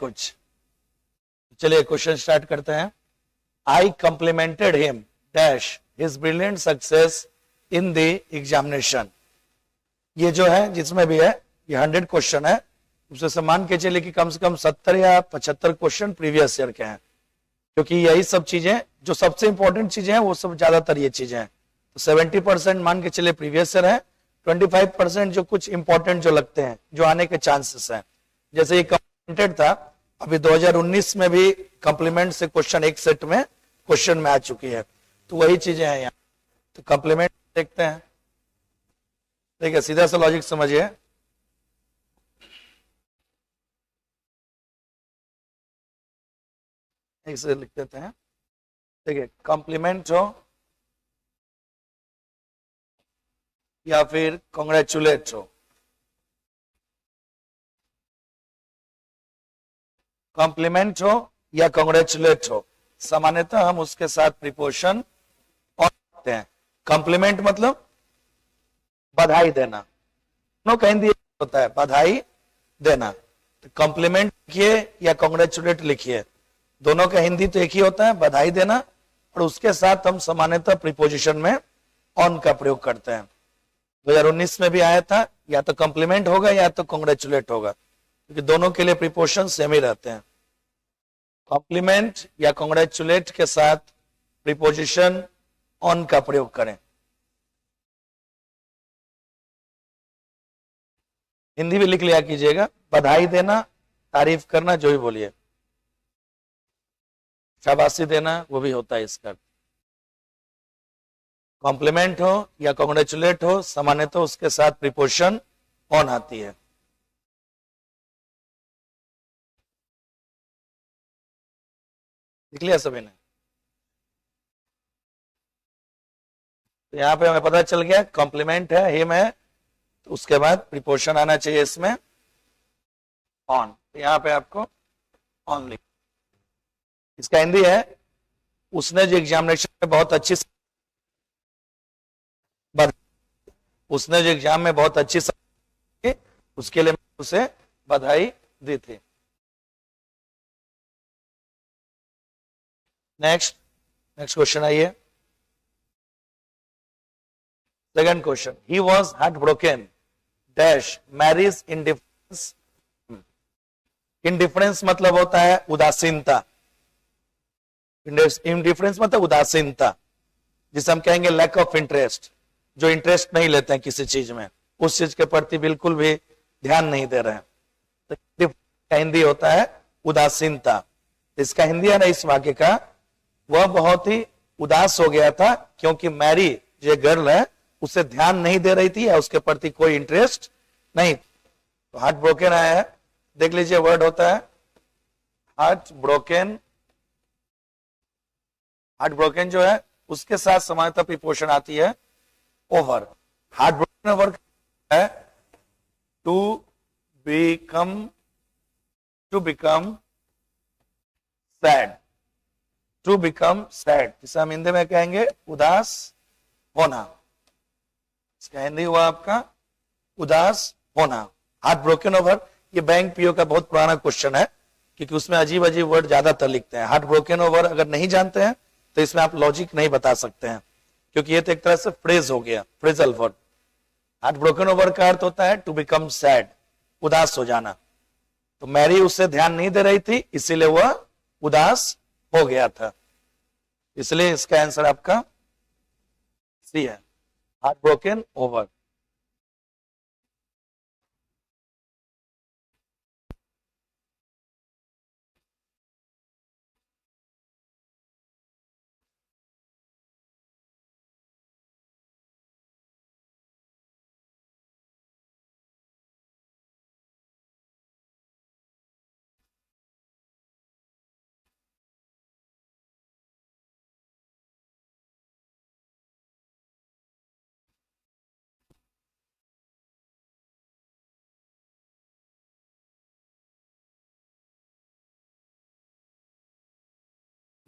कुछ? चलिए question start करते हैं। I complimented him dash his brilliant success in the examination. ये जो है जिसमें भी है ये 100 क्वेश्चन है, उससे से मान के चलिए कि कम से कम 70 या 75 क्वेश्चन प्रीवियस ईयर के हैं, क्योंकि यही सब चीजें जो सबसे इंपॉर्टेंट चीजें हैं वो सब ज्यादातर ये चीजें हैं। तो 70% मान के चलिए प्रीवियस ईयर है, 25% जो कुछ इंपॉर्टेंट जो लगते हैं जो आने के चांसेस हैं। जैसे ये कॉम्प्लीमेंटेड था, अभी 2019 में भी कॉम्प्लीमेंट से क्वेश्चन एक सेट में क्वेश्चन में आ चुकी है, तो वही चीजें हैं यहाँ। तो कॉम्प्लीमेंट देखते हैं, देखिए सीधा सा लॉजिक समझिए। इसे लिख देते हैं, देखिए कॉम्प्लीमेंट हो या फिर कॉन्ग्रेचुलेट हो, कॉम्प्लीमेंट हो या कॉन्ग्रेचुलेट हो, सामान्यतः हम उसके साथ प्रीपोजिशन ऑन करते हैं। कॉम्प्लीमेंट मतलब बधाई देना, दोनों का हिंदी होता है बधाई देना। तो कॉम्प्लीमेंट लिखिए या कॉन्ग्रेचुलेट लिखिए, दोनों का हिंदी तो एक ही होता है बधाई देना, और उसके साथ हम सामान्यतः प्रीपोजिशन में ऑन का प्रयोग करते हैं। 2019 में भी आया था, या तो कॉम्प्लीमेंट होगा या तो कॉन्ग्रेचुलेट होगा, क्योंकि दोनों के लिए प्रीपोजिशन सेम ही रहते हैं। कॉम्प्लीमेंट या कॉन्ग्रेचुलेट के साथ प्रीपोजिशन ऑन का प्रयोग करें। हिंदी भी लिख लिया कीजिएगा, बधाई देना, तारीफ करना, जो भी बोलिए, शाबाशी देना, वो भी होता है इसका। कॉम्प्लीमेंट हो या कॉन्ग्रेचुलेट हो, सामान्यतः उसके साथ प्रीपोजिशन ऑन आती है। लिख लिया सभी ने? तो यहां पे हमें पता चल गया कॉम्प्लीमेंट है, हिम है, तो उसके बाद प्रीपोजिशन आना चाहिए इसमें ऑन। तो यहां पे आपको ऑन लिख, इसका हिंदी है उसने जो एग्जामिनेशन में बहुत अच्छी, उसने जो एग्जाम में बहुत अच्छी उसके लिए उसे बधाई दी थी। नेक्स्ट क्वेश्चन आइए, second question. He was heart broken dash Mary's indifference. Indifference मतलब होता है उदासीनता, इंडिफरेंस मतलब उदासीनता, जिसे हम कहेंगे लैक ऑफ इंटरेस्ट, जो इंटरेस्ट नहीं लेते हैं किसी चीज में, उस चीज के प्रति बिल्कुल भी ध्यान नहीं दे रहे हैं। तो हिंदी होता है उदासीनता। इसका हिंदी है ना इस वाक्य का, वह बहुत ही उदास हो गया था क्योंकि मैरी जो गर्ल है उसे ध्यान नहीं दे रही थी या उसके प्रति कोई इंटरेस्ट नहीं। तो हार्ट ब्रोकन आया है, देख लीजिए वर्ड होता है हार्ट ब्रोकन। हार्ट ब्रोकन जो है उसके साथ समानता प्रीपोजिशन आती है ओवर। हार्ट ब्रोकन ओवर है to become sad, to become sad, जिसे हम हिंदी में कहेंगे उदास होना। इसका हिंदी हुआ आपका उदास होना। हार्ट ब्रोकन ओवर, ये बैंक पीओ का बहुत पुराना क्वेश्चन है, क्योंकि उसमें अजीब अजीब वर्ड ज्यादातर लिखते हैं। हार्ट ब्रोकन ओवर अगर नहीं जानते हैं तो इसमें आप लॉजिक नहीं बता सकते हैं, क्योंकि ये तो एक तरह से फ्रेज हो गया, phrasal word. Heart broken over का अर्थ होता है टू बिकम सैड, उदास हो जाना। तो मैरी उससे ध्यान नहीं दे रही थी, इसीलिए वह उदास हो गया था, इसलिए इसका आंसर आपका सी है, हार्ट ब्रोकन ओवर।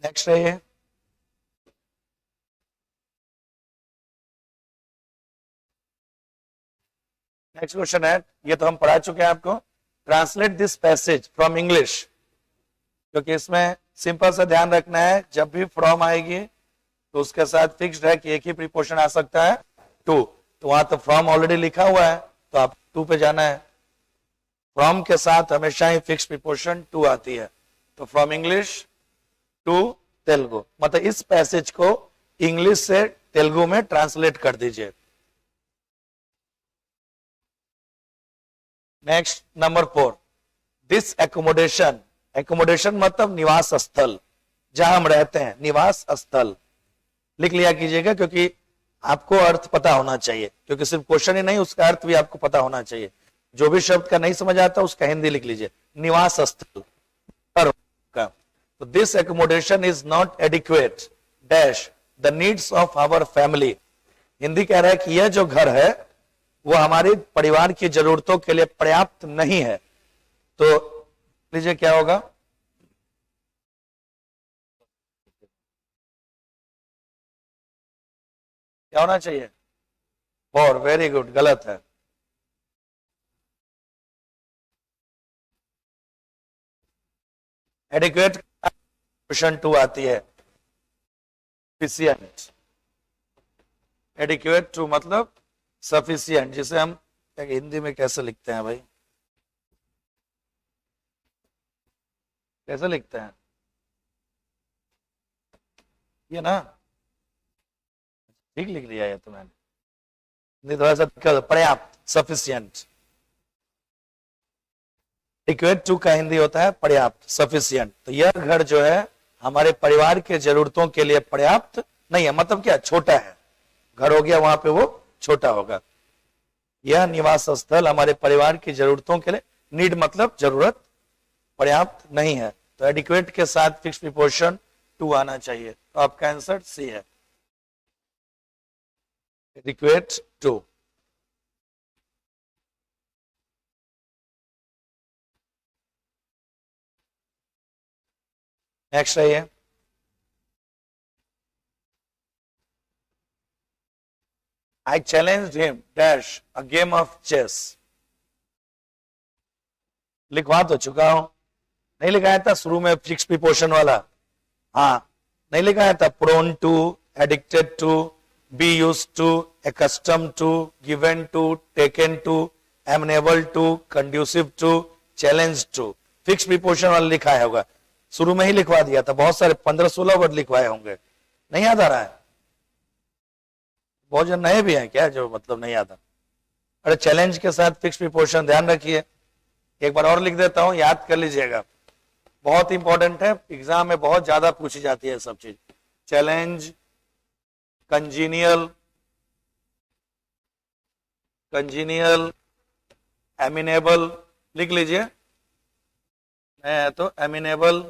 नेक्स्ट है ये, नेक्स्ट क्वेश्चन है, ये तो हम पढ़ा चुके हैं आपको। Translate this passage from English क्योंकि इसमें सिंपल सा ध्यान रखना है, जब भी फ्रॉम आएगी तो उसके साथ फिक्स्ड है कि एक ही प्रीपोजिशन आ सकता है टू, तो वहां तो फ्रॉम ऑलरेडी लिखा हुआ है तो आप टू पे जाना है। फ्रॉम के साथ हमेशा ही फिक्स प्रीपोजिशन टू आती है। तो फ्रॉम इंग्लिश टू तेलुगु, मतलब इस पैसेज को इंग्लिश से तेलुगु में ट्रांसलेट कर दीजिए। Next number 4, this accommodation, accommodation मतलब निवास स्थल, जहां हम रहते हैं, निवास स्थल लिख लिया कीजिएगा, क्योंकि आपको अर्थ पता होना चाहिए, क्योंकि सिर्फ क्वेश्चन ही नहीं, उसका अर्थ भी आपको पता होना चाहिए। जो भी शब्द का नहीं समझ आता उसका हिंदी लिख लीजिए, निवास स्थल का। तो this accommodation is not adequate dash the needs of our family. Hindi कह रहा है कि यह जो घर है वो हमारे परिवार की जरूरतों के लिए पर्याप्त नहीं है। तो लीजिए क्या होगा, क्या होना चाहिए, फॉर, वेरी गुड, गलत है। एडिक्वेट क्वेश्चन 2 आती है, सफिशिएंट। एडिक्वेट टू मतलब सफिशिएंट, जिसे हम हिंदी में कैसे लिखते हैं भाई, कैसे लिखते हैं ये ना, ठीक लिख लिया है तो मैंने, नहीं थोड़ा सा पर्याप्त, सफिशिएंट। एडिक्वेट टू का हिंदी होता है पर्याप्त, सफिशिएंट। तो यह घर जो है हमारे परिवार के जरूरतों के लिए पर्याप्त नहीं है, मतलब क्या, छोटा है, घर हो गया वहां पे वो छोटा होगा। यह निवास स्थल हमारे परिवार की जरूरतों के लिए, नीड मतलब जरूरत, पर्याप्त नहीं है। तो एडिक्वेट के साथ फिक्स प्रीपोजिशन टू आना चाहिए। तो आपका आंसर सी है, एडिक्वेट टू। नेक्स्ट है ये, I challenged him dash a game of chess। लिखवा तो चुका हूं, नहीं लिखाया था शुरू में फिक्स प्रीपोजिशन वाला, हाँ नहीं लिखाया था, prone to, addicted to, be used to, accustomed to, given to, taken to, amenable to, conducive to, challenge to, fix preposition वाला लिखा होगा, शुरू में ही लिखवा दिया था, बहुत सारे 15-16 वर्ड लिखवाए होंगे, नहीं याद आ रहा है, बहुत जन नए भी हैं क्या जो मतलब नहीं आता। अरे चैलेंज के साथ फिक्स प्रीपोजिशन ध्यान रखिए, एक बार और लिख देता हूं, याद कर लीजिएगा, बहुत इंपॉर्टेंट है, एग्जाम में बहुत ज्यादा पूछी जाती है सब चीज। चैलेंज, कंजीनियल, कंजीनियल, एमिनेबल, लिख लीजिए, है तो amenable,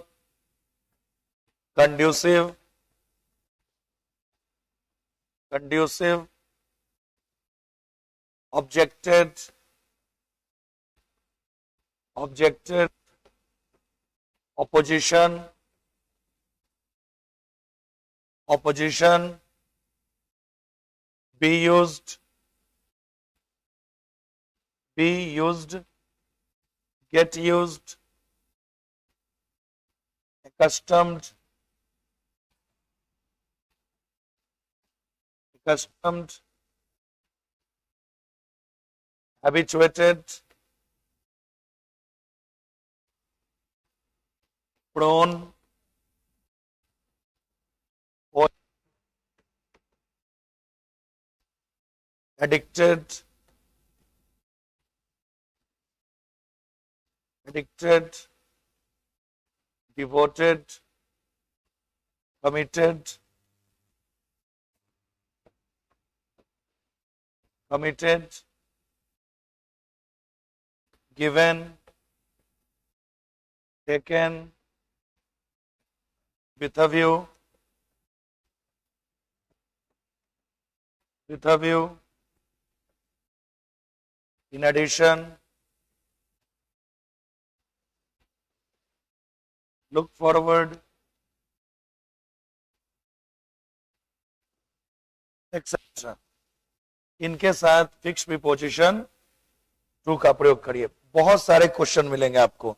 conducive, conducive, objected, objected, opposition, opposition, be used, get used, accustomed, habituated, prone, addicted, devoted, committed, given, taken, with a view, in addition, look forward, etc. इनके साथ fix preposition to का प्रयोग करिए। बहुत सारे क्वेश्चन मिलेंगे आपको,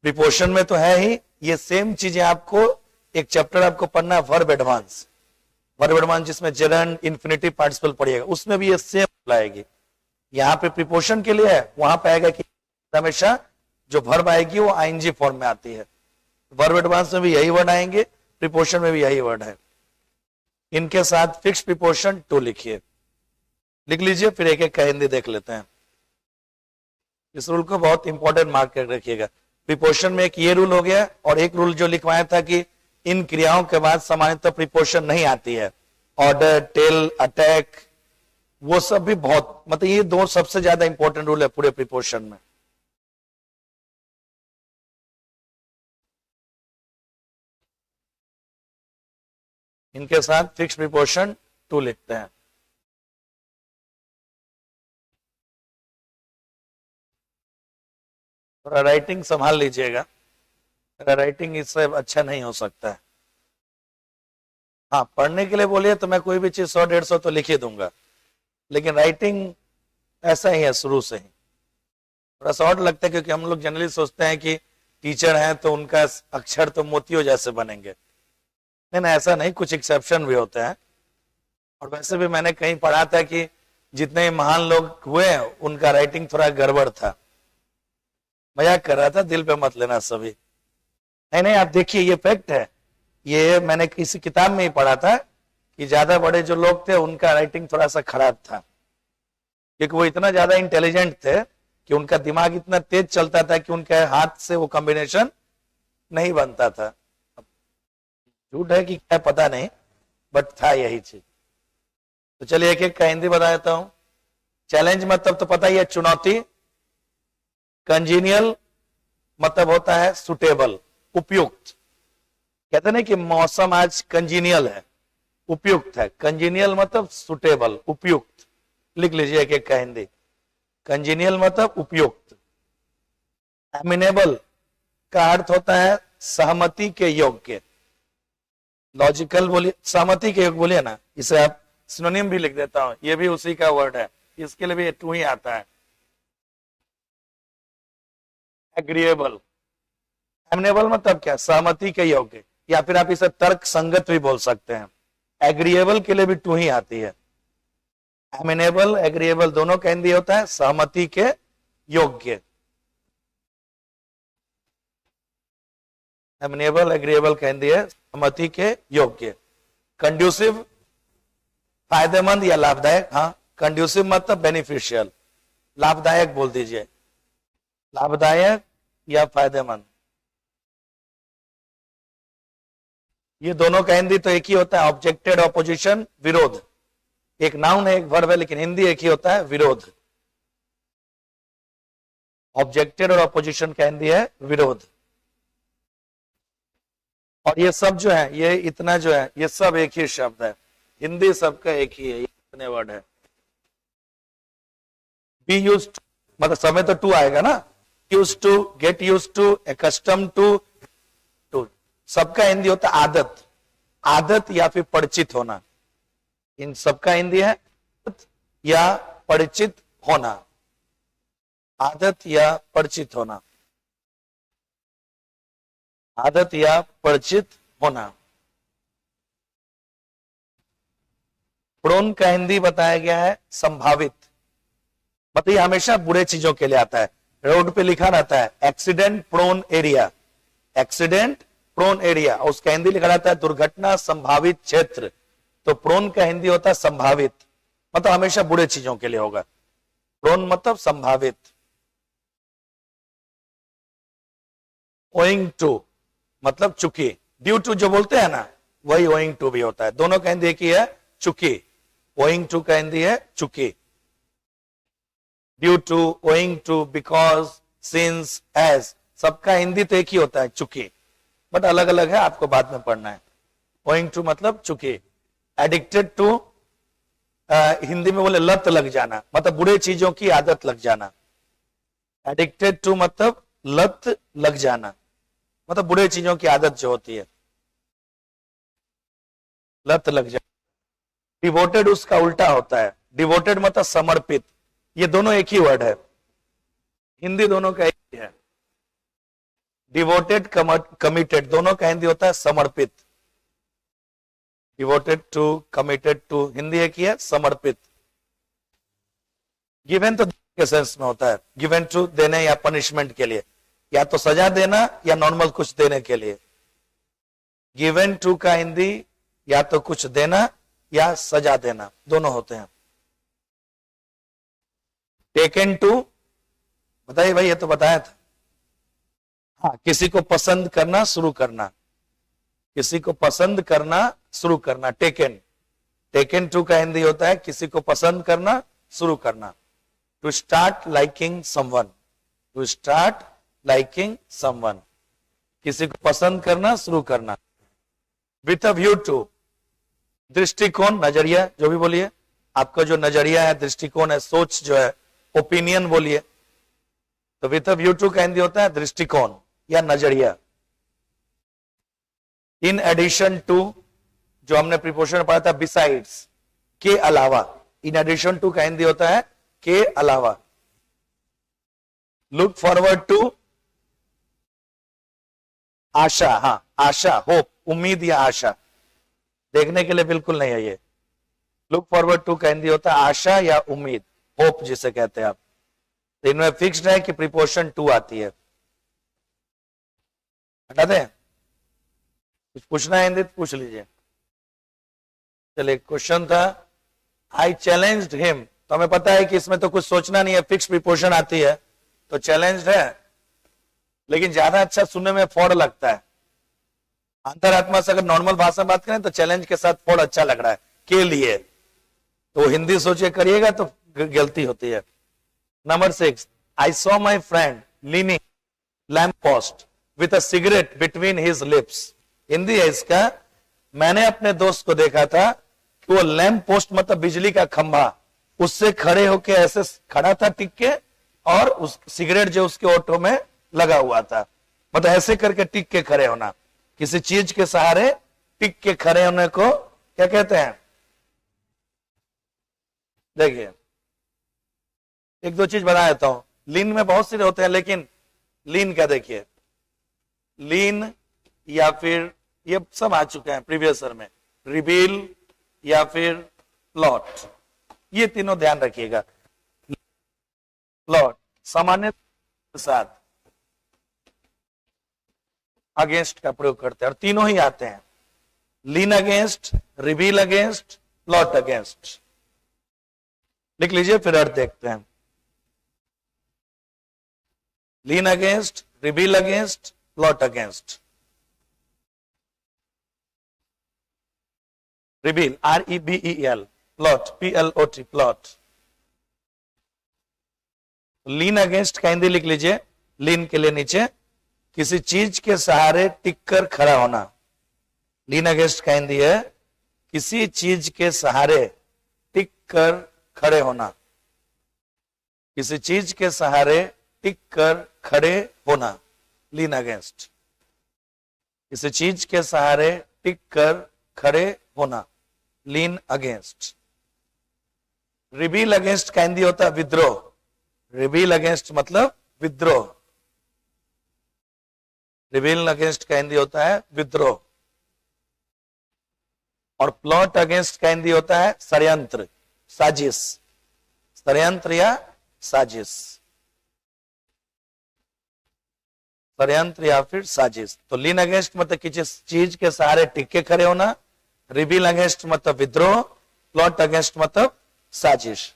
preposition में तो है ही, ये सेम चीजें आपको एक चैप्टर आपको पढ़ना है वर्ब एडवांस। वर्ब एडवांस जिसमें जेरंड इन्फिनिटिव पार्टिसिपल पढ़िएगा, उसमें भी ये सेम आएगी। यहाँ पे प्रीपोजिशन के लिए है, वहां पे आएगा कि हमेशा जो वर्ब आएगी वो आईएनजी फॉर्म में आती है। वर्ब एडवांस में भी यही वर्ड आएंगे, प्रीपोजिशन में भी यही वर्ड है। इनके साथ फिक्स प्रीपोजिशन टू लिखिए, लिख लीजिए, फिर एक एक का हिंदी देख लेते हैं। इस रूल को बहुत इंपॉर्टेंट मार्क कर रखिएगा। प्रीपोजिशन में एक ये रूल हो गया, और एक रूल जो लिखवाया था कि इन क्रियाओं के बाद सामान्यतः प्रीपोजिशन नहीं आती है। ऑर्डर, टेल, अटैक, वो सब भी बहुत, मतलब ये दो सबसे ज्यादा इंपॉर्टेंट रूल है पूरे प्रीपोजिशन में। इनके साथ फिक्स प्रीपोजिशन टू लिखते हैं। थोड़ा राइटिंग संभाल लीजिएगा, मेरा राइटिंग इससे अच्छा नहीं हो सकता है। हाँ, पढ़ने के लिए बोलिए तो मैं कोई भी चीज 100-150 तो लिख ही दूंगा, लेकिन राइटिंग ऐसा ही है शुरू से ही। थोड़ा सा और लगता है, क्योंकि हम लोग जनरली सोचते हैं कि टीचर हैं तो उनका अक्षर तो मोतियों जैसे बनेंगे। नहीं, ऐसा नहीं, कुछ एक्सेप्शन भी होते हैं। और वैसे भी मैंने कहीं पढ़ा था कि जितने महान लोग हुए उनका राइटिंग थोड़ा गड़बड़ था। मजाक कर रहा था, दिल पे मत लेना सभी। नहीं नहीं, आप देखिए, ये फैक्ट है। ये मैंने किसी किताब में ही पढ़ा था कि ज्यादा बड़े जो लोग थे उनका राइटिंग थोड़ा सा खराब था, क्योंकि वो इतना ज्यादा इंटेलिजेंट थे कि उनका दिमाग इतना तेज चलता था कि उनके हाथ से वो कॉम्बिनेशन नहीं बनता था। झूठ है कि क्या पता नहीं, बट था यही चीज। तो चलिए एक एक का हिंदी बता देता हूं। चैलेंज मतलब तो पता ही है, चुनौती। कंजीनियल मतलब होता है सुटेबल, उपयुक्त। कहते नहीं कि मौसम आज कंजीनियल है, उपयुक्त है। कंजीनियल मतलब सुटेबल, उपयुक्त। लिख लीजिए एक एक का हिंदी। कंजीनियल मतलब उपयुक्त। एमिनेबल का अर्थ होता है सहमति के योग्य। लॉजिकल बोलिए, सहमति के योग्य बोलिए ना, इसे आप सिनोनिम भी लिख देता हूं, ये भी उसी का वर्ड है, इसके लिए भी टू ही आता है। एग्रीएबल, एमिनेबल मतलब क्या, सहमति के योग्य, या फिर आप इसे तर्क संगत भी बोल सकते हैं। एग्रीएबल के लिए भी टू ही आती है। एमिनेबल, एग्रीएबल दोनों का हिंदी होता है सहमति के योग्य। एमिनेबल, एग्रीएबल का हिंदी है सहमति के योग्य। कंड्यूसिव, फायदेमंद या लाभदायक। हाँ, कंड्यूसिव मतलब बेनिफिशियल, लाभदायक बोल दीजिए, लाभदायक या फायदेमंद। ये दोनों का हिंदी तो एक ही होता है, ऑब्जेक्टेड, ऑपोजिशन, विरोध। एक नाउन है, एक वर्ब है, लेकिन हिंदी एक ही होता है, विरोध। ऑब्जेक्टेड और ऑपोजिशन का हिंदी है विरोध। और ये सब जो है, ये इतना जो है, ये सब एक ही शब्द है, हिंदी सबका एक ही है, इतने वर्ड है। बी यूज्ड मतलब समय तो टू आएगा ना, used to, get used to, accustom to, to सबका हिंदी होता है आदत। आदत या फिर परिचित होना, इन सबका हिंदी है या परिचित होना। आदत या परिचित होना, आदत या परिचित होना। प्रोन का हिंदी बताया गया है संभावित, मतलब ये हमेशा बुरे चीजों के लिए आता है। रोड पे लिखा रहता है accident prone area, accident prone area, और उसका हिंदी लिखा रहता है दुर्घटना संभावित क्षेत्र। तो प्रोन का हिंदी होता है संभावित, मतलब हमेशा बुरे चीजों के लिए होगा। प्रोन मतलब संभावित। ओइंग टू मतलब चूंकि, ड्यू टू जो बोलते हैं ना, वही ओइंग टू भी होता है। दोनों का हिंदी एक ही है, चूंकि। ओइंग टू का हिंदी है चूंकि। Due to, owing to, because, since, as, सबका हिंदी तो एक ही होता है, चूंकि, बट अलग अलग है, आपको बाद में पढ़ना है। ओइंग टू मतलब चूंकि। एडिक्टेड टू, हिंदी में बोले लत लग जाना, मतलब बुरे चीजों की आदत लग जाना। एडिक्टेड टू मतलब लत लग जाना, मतलब बुरे चीजों की आदत जो होती है, लत लग जाना। डिवोटेड उसका उल्टा होता है, डिवोटेड मतलब समर्पित। ये दोनों एक ही वर्ड है, हिंदी दोनों का एक ही है। डिवोटेड कमिटेड दोनों का हिंदी होता है समर्पित। Devoted to committed to Hindi है कि है समर्पित। गिवन तो के सेंस में होता है, गिवन टू देने या पनिशमेंट के लिए, या तो सजा देना या नॉर्मल कुछ देने के लिए। गिवन टू का हिंदी या तो कुछ देना या सजा देना, दोनों होते हैं। टेकन टू बताइए भाई, ये तो बताया था। हाँ, किसी को पसंद करना, शुरू करना, किसी को पसंद करना, शुरू करना। टेकन, टेकन टू का हिंदी होता है किसी को पसंद करना, शुरू करना। To start liking someone, to start liking someone, किसी को पसंद करना, शुरू करना। विथ अ व्यू टू, दृष्टिकोण, नजरिया, जो भी बोलिए, आपका जो नजरिया है, दृष्टिकोण है, सोच जो है, ओपिनियन बोलिए। तो विथ अ व्यू टू का हिंदी होता है दृष्टिकोण या नजरिया। इन एडिशन टू, जो हमने प्रीपोजिशन पढ़ा था, बिसाइड्स, के अलावा। इन एडिशन टू का हिंदी होता है के अलावा। लुक फॉरवर्ड टू, आशा, हाँ आशा, होप, उम्मीद या आशा, देखने के लिए बिल्कुल नहीं है ये। लुक फॉरवर्ड टू का हिंदी होता है आशा या उम्मीद, होप जिसे कहते हैं आप। तो इनमें फिक्स्ड है कि प्रीपोजिशन टू आती है। हटा दें, कुछ पूछना है हिंदी पूछ लीजिए। चलिए, क्वेश्चन था आई चैलेंज्ड हिम। तो हमें पता है कि इसमें तो कुछ सोचना नहीं है, फिक्स प्रीपोजिशन आती है तो चैलेंज्ड है, लेकिन ज्यादा अच्छा सुनने में फॉर लगता है। अंतरात्मा से अगर नॉर्मल भाषा में बात करें तो चैलेंज के साथ फॉर अच्छा लग रहा है के लिए, तो हिंदी सोचिए करिएगा तो गलती होती है। Number 6, I saw my friend leaning lamp post with a cigarette between his lips. Hindi है इसका, मैंने अपने दोस्त को देखा था कि वो लैम्प पोस्ट मतलब बिजली का खंभा, उससे खड़े होके ऐसे खड़ा था टिक के, और उस सिगरेट जो उसके ओठों में लगा हुआ था। मतलब ऐसे करके टिक के खड़े होना, किसी चीज के सहारे टिक के खड़े होने को क्या कहते हैं? देखिए, एक दो चीज बता देता हूं। लीन में बहुत से होते हैं, लेकिन लीन क्या, देखिए लीन या फिर ये सब आ चुके हैं प्रीवियस ईयर में, रिवील या फिर प्लॉट, ये तीनों ध्यान रखिएगा। प्लॉट सामान्य के साथ अगेंस्ट का प्रयोग करते हैं, और तीनों ही आते हैं, lean against, reveal against, plot against. लिख लीजिए, फिर अर्थ देखते हैं। Lean against, reveal against, plot against. Reveal, REVEL, plot, PLOT, plot. Lean against का हिंदी लिख लीजिए, लीन के लिए नीचे, किसी चीज के सहारे टिककर खड़ा होना। लीन अगेंस्ट का हिंदी है किसी चीज के सहारे टिककर खड़े होना, किसी चीज के सहारे टिककर खड़े होना, लीन अगेंस्ट। किसी चीज के सहारे टिककर खड़े होना, लीन अगेंस्ट। रिबील अगेंस्ट का हिंदी होता है विद्रोह। रिबील अगेंस्ट मतलब विद्रोह। रिबील अगेंस्ट का हिंदी होता है विद्रोह। और प्लॉट अगेंस्ट का हिंदी होता है षड्यंत्र, साजिश, षड्यंत्र या साजिश, षड्यंत्र या फिर साजिश। तो लीन अगेंस्ट मतलब किसी चीज के सहारे टिके खड़े होना, रिबील अगेंस्ट मतलब विद्रोह, प्लॉट अगेंस्ट मतलब साजिश।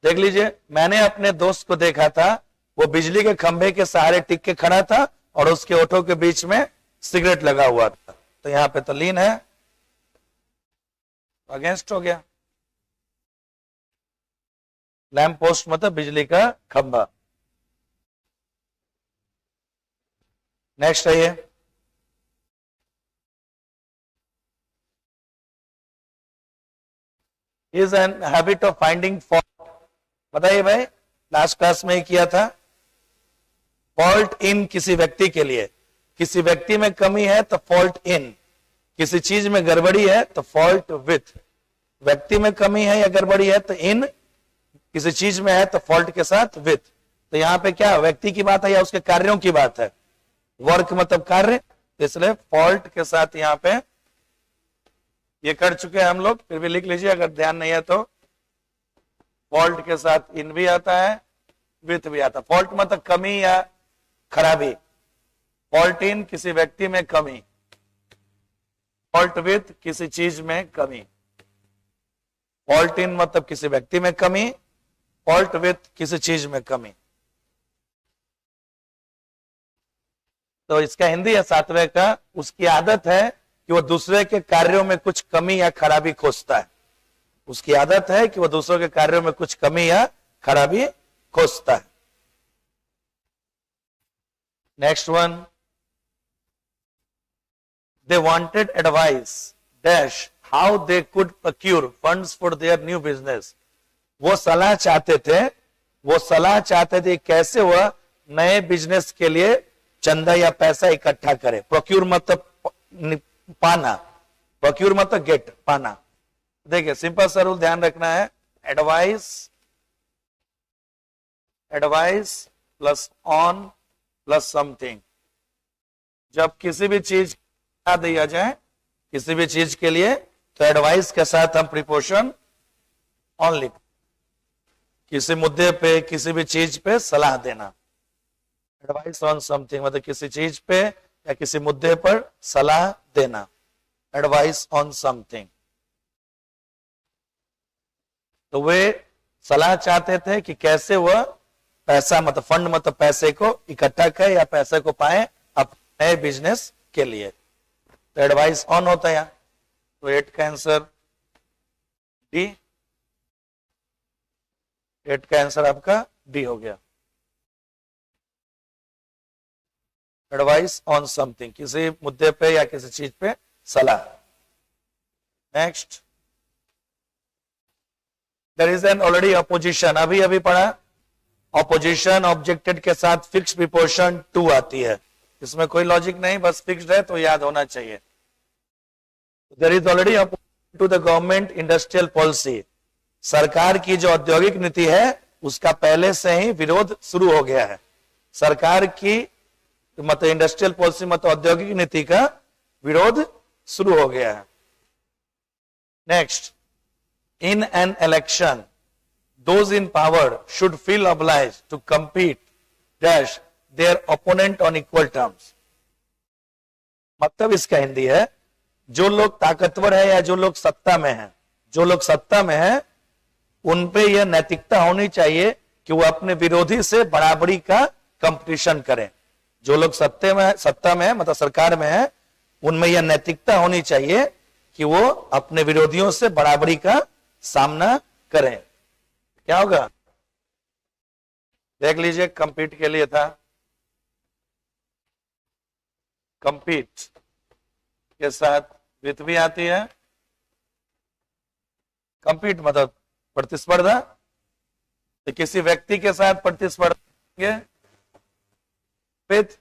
देख लीजिए, मैंने अपने दोस्त को देखा था, वो बिजली के खंभे के सहारे टिक के खड़ा था और उसके ओठों के बीच में सिगरेट लगा हुआ था। तो यहां पे तो लीन है, अगेंस्ट हो गया। लैंप पोस्ट मतलब बिजली का खंभा। नेक्स्ट है ये, is an habit of finding fault. बताइए भाई, लास्ट क्लास में ही किया था। फॉल्ट इन किसी व्यक्ति के लिए, किसी व्यक्ति में कमी है तो फॉल्ट इन, किसी चीज में गड़बड़ी है तो फॉल्ट विथ। व्यक्ति में कमी है या गड़बड़ी है तो इन, किसी चीज में है तो फॉल्ट के साथ विथ। तो यहाँ पे क्या व्यक्ति की बात है या उसके कार्यों की बात है? वर्क मतलब कार्य, इसलिए फॉल्ट के साथ यहाँ पे ये कर चुके हैं हम लोग, फिर भी लिख लीजिए अगर ध्यान नहीं है तो। फॉल्ट के साथ इन भी आता है, विथ भी आता है। फॉल्ट मतलब कमी या खराबी, फॉल्ट इन किसी व्यक्ति में कमी, फॉल्ट विथ किसी चीज में कमी। फॉल्ट इन मतलब किसी व्यक्ति में कमी, फॉल्ट विथ किसी चीज में कमी। तो इसका हिंदी है 7वें का, उसकी आदत है कि वो दूसरे के कार्यों में कुछ कमी या खराबी खोजता है। उसकी आदत है कि वो दूसरों के कार्यों में कुछ कमी या खराबी खोजता है। Next one, they wanted advice dash how they could procure funds for their new business। वो सलाह चाहते थे कैसे वह नए बिजनेस के लिए चंदा या पैसा इकट्ठा करे। प्रोक्यूर मतलब पाना, प्रोक्यूर मतलब गेट, पाना। देखिए सिंपल सा रूल ध्यान रखना है, advice plus on plus something. जब किसी भी चीज दिया जाए किसी भी चीज के लिए, तो एडवाइस के साथ हम प्रीपोजिशन ऑन लिख, किसी मुद्दे पे किसी भी चीज पे सलाह देना। एडवाइस ऑन समथिंग मतलब किसी चीज पे या किसी मुद्दे पर सलाह देना, एडवाइस ऑन समथिंग। तो वे सलाह चाहते थे कि कैसे वह पैसा मतलब फंड मतलब पैसे को इकट्ठा करे या पैसे को पाए अपने नए बिजनेस के लिए। तो एडवाइस ऑन होता है। तो 8 का आंसर डी, 8 का आंसर आपका डी हो गया। एडवाइस ऑन समथिंग, किसी मुद्दे पे या किसी चीज पे सलाह। Next, there is an already opposition, अभी पढ़ा। ऑपोजिशन ऑब्जेक्टेड के साथ फिक्स प्रीपोजिशन टू आती है, इसमें कोई लॉजिक नहीं, बस फिक्स्ड है तो याद होना चाहिए। There is already opposition to the government industrial policy, सरकार की जो औद्योगिक नीति है उसका पहले से ही विरोध शुरू हो गया है। सरकार की मतलब इंडस्ट्रियल पॉलिसी मतलब औद्योगिक नीति का विरोध शुरू हो गया है। Next, in an election those in power should feel obliged to compete dash their opponent on equal terms। मतलब इसका हिंदी है, जो लोग ताकतवर है या जो लोग सत्ता में है उन पे यह नैतिकता होनी चाहिए कि वो अपने विरोधी से बराबरी का कंपटीशन करें। जो लोग सत्ता में है मतलब सरकार में है, उनमें यह नैतिकता होनी चाहिए कि वो अपने विरोधियों से बराबरी का सामना करें। क्या होगा देख लीजिए, कंपीट के लिए था, कंपीट के साथ विथ भी आती है। कंपीट मतलब प्रतिस्पर्धा, तो किसी व्यक्ति के साथ प्रतिस्पर्धा, विथ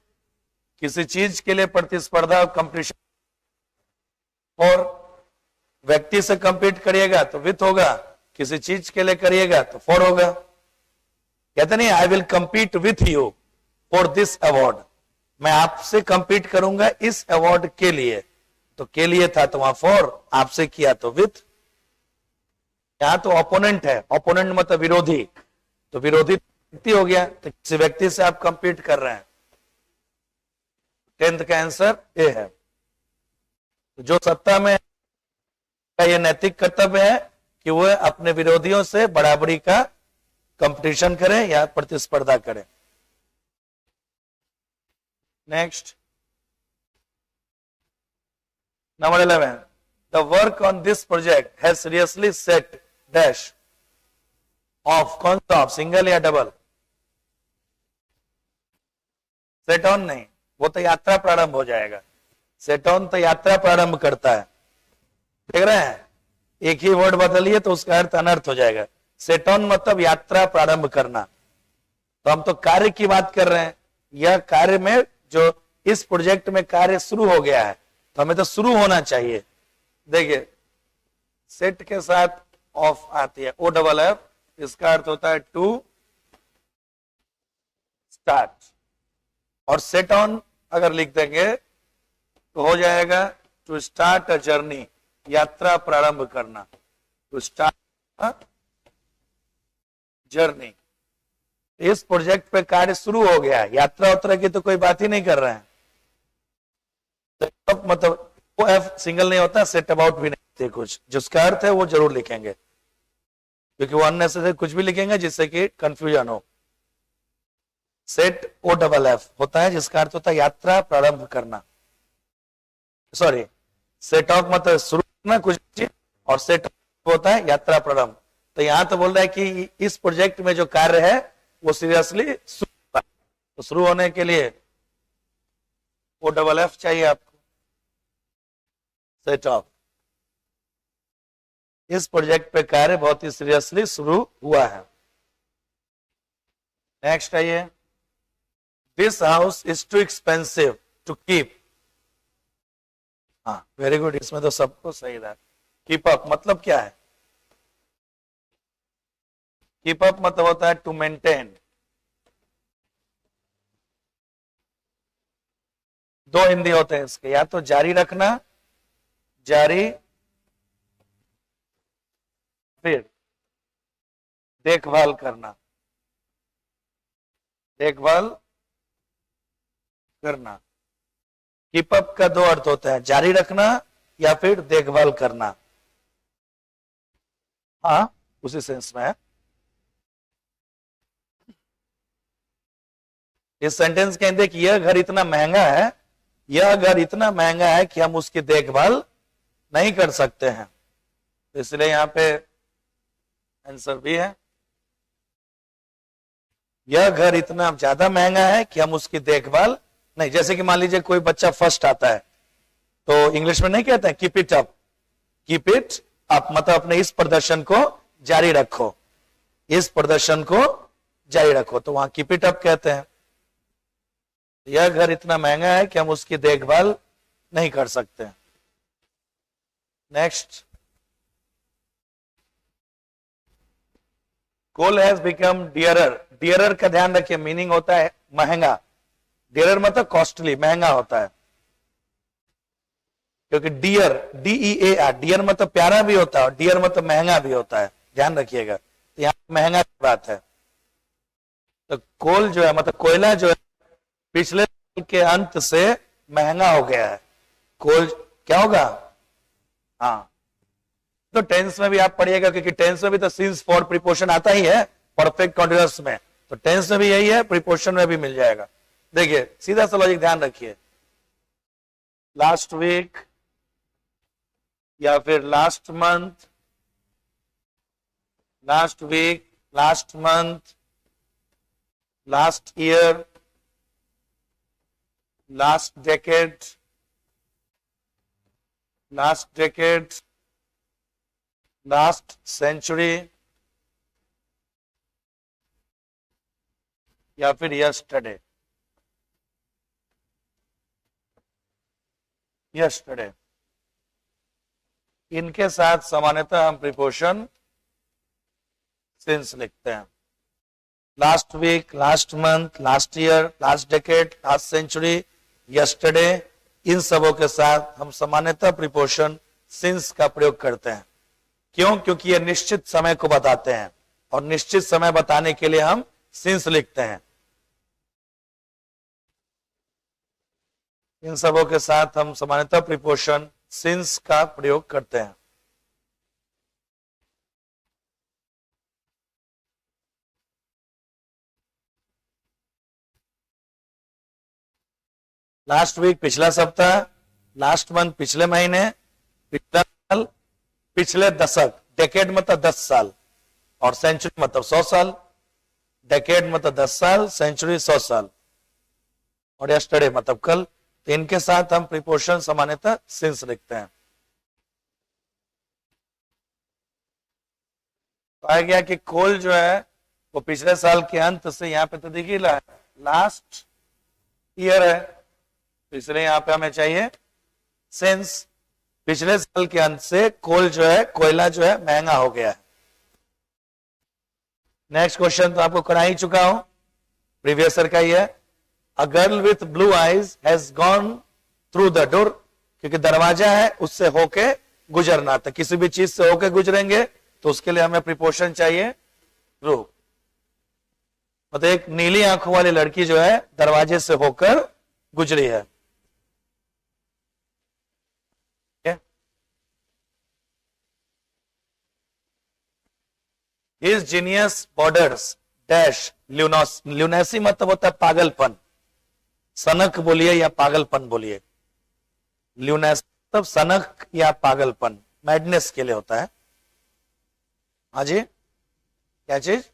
किसी चीज के लिए प्रतिस्पर्धा कंपटीशन, और व्यक्ति से कंपीट करिएगा तो विथ होगा, किसी चीज के लिए करिएगा तो फॉर होगा। कहते नहीं I will compete with you for this award, मैं आपसे कंपीट करूंगा इस अवार्ड के लिए। तो के लिए था तो वहां फॉर, आपसे किया तो विथ। यहां तो ओपोनेंट है, ओपोनेंट मतलब विरोधी, तो विरोधी व्यक्ति हो गया, तो किसी व्यक्ति से आप कंपीट कर रहे हैं। 10th का आंसर ए है। तो जो सत्ता में का यह नैतिक कर्तव्य है कि वह अपने विरोधियों से बराबरी का कंपटीशन करें या प्रतिस्पर्धा करें। Next, number 11, the work on this project has seriously set dash of, कौन सा ऑफ, सिंगल या डबल? सेट ऑन नहीं, वो तो यात्रा प्रारंभ हो जाएगा। सेट ऑन तो यात्रा प्रारंभ करता है, देख रहे हैं, एक ही वर्ड बदलिए तो उसका अर्थ अनर्थ हो जाएगा। सेट ऑन मतलब यात्रा प्रारंभ करना। तो हम तो कार्य की बात कर रहे हैं, यह कार्य में जो इस प्रोजेक्ट में कार्य शुरू हो गया है, तो हमें तो शुरू होना चाहिए। देखिए सेट के साथ ऑफ आती है, ओ डबल एफ, इसका अर्थ होता है टू स्टार्ट, और सेट ऑन अगर लिख देंगे तो हो जाएगा टू स्टार्ट अ जर्नी, यात्रा प्रारंभ करना, टू स्टार्ट जर्नी। इस प्रोजेक्ट पे कार्य शुरू हो गया है, यात्रा उतरा की तो कोई बात ही नहीं कर रहे हैं। मतलब वो एफ सिंगल नहीं होता, सेट अबाउट भी नहीं थे, कुछ जिसका अर्थ है वो जरूर लिखेंगे, क्योंकि वो अननेसेसरी कुछ भी लिखेंगे जिससे कि कंफ्यूजन हो। सेट ओ डबल एफ होता है जिसका अर्थ होता है यात्रा प्रारंभ करना, सॉरी सेट ऑफ मतलब शुरू करना कुछ चीज, और सेट होता है यात्रा प्रारंभ। तो यहां तो बोल रहा है कि इस प्रोजेक्ट में जो कार्य है वो सीरियसली शुरू, तो शुरू होने के लिए ओ डबल एफ चाहिए आपको, सेट ऑफ। इस प्रोजेक्ट पे कार्य बहुत ही सीरियसली शुरू हुआ है। नेक्स्ट आइए, this house is too expensive to keep. हाँ वेरी गुड, इसमें तो सबको सही था। कीप अप मतलब क्या है? कीप अप मतलब होता है टू मेंटेन। दो हिंदी होते हैं इसके, या तो जारी रखना, जारी, फिर देखभाल करना, देखभाल करना। कीप अप का दो अर्थ होता है, जारी रखना या फिर देखभाल करना। हाँ उसी सेंस में है। इस सेंटेंस के अंदर कि यह घर इतना महंगा है, यह घर इतना महंगा है कि हम उसकी देखभाल नहीं कर सकते हैं, तो इसलिए यहां पे आंसर भी है। यह घर इतना ज्यादा महंगा है कि हम उसकी देखभाल नहीं, जैसे कि मान लीजिए कोई बच्चा फर्स्ट आता है तो इंग्लिश में नहीं कहते हैं keep it up, keep it up मतलब अपने इस प्रदर्शन को जारी रखो, इस प्रदर्शन को जारी रखो, तो वहां कीप इट अप कहते हैं। यह घर इतना महंगा है कि हम उसकी देखभाल नहीं कर सकते। Next, coal has become dearer. Dearer का ध्यान रखिए, मीनिंग होता है महंगा। डियरर मतलब कॉस्टली, महंगा होता है, क्योंकि डियर DEAR, डियर मतलब प्यारा भी होता है और डियर मतलब महंगा भी होता है, ध्यान रखिएगा। तो यहां महंगा की बात है। तो कोल जो है मतलब कोयला जो है पिछले साल के अंत से महंगा हो गया है। कोल क्या होगा? हाँ, तो टेंस में भी आप पढ़िएगा, क्योंकि टेंस में भी तो सिंस फॉर प्रीपोजिशन आता ही है परफेक्ट कंटीन्यूअस में, तो टेंस में भी यही है, प्रीपोजिशन में भी मिल जाएगा। देखिए सीधा सा लॉजिक ध्यान रखिए, लास्ट वीक या फिर last month, last week, last month, last year, last decade, last decade, last century या फिर यस्टरडे, यस्टरडे, इनके साथ सामान्यतः हम प्रीपोजिशन सिंस लिखते हैं। Last week, last month, last year, last decade, last century, yesterday, इन सबों के साथ हम सामान्यतः प्रीपोजिशन सिंस का प्रयोग करते हैं। क्यों? क्योंकि ये निश्चित समय को बताते हैं और निश्चित समय बताने के लिए हम सिंस लिखते हैं। इन सबों के साथ हम सामान्यतः प्रीपोजिशन सिंस का प्रयोग करते हैं। लास्ट वीक पिछला सप्ताह, लास्ट मंथ पिछले महीने, पिछला साल, पिछले दशक, डेकेड मतलब 10 साल और सेंचुरी मतलब 100 साल। डेकेड मतलब 10 साल, सेंचुरी 100 साल, और यस्टरडे मतलब कल। तो इनके साथ हम प्रीपोजिशन सामान्यतः सिंस लिखते हैं। तो आ गया कि कोल जो है वो पिछले साल के अंत से, यहां पे तो देखिए लास्ट ईयर है, तो इसलिए यहां पे हमें चाहिए सिंस। पिछले साल के अंत से कोल जो है, कोयला जो है महंगा हो गया है। नेक्स्ट क्वेश्चन तो आपको करा ही चुका हूं, प्रीवियस ईयर का ही है। A girl with blue eyes has gone through the door, क्योंकि दरवाजा है उससे होके गुजरना था, किसी भी चीज से होके गुजरेंगे तो उसके लिए हमें प्रीपोजिशन चाहिए थ्रू। मतलब एक नीली आंखों वाली लड़की जो है दरवाजे से होकर गुजरी है। His genius borders dash lunacy मतलब होता है पागलपन, सनक बोलिए या पागलपन बोलिए। ल्यूनेस मतलब सनक या पागलपन, मैडनेस के लिए होता है। हाँ जी, क्या चीज?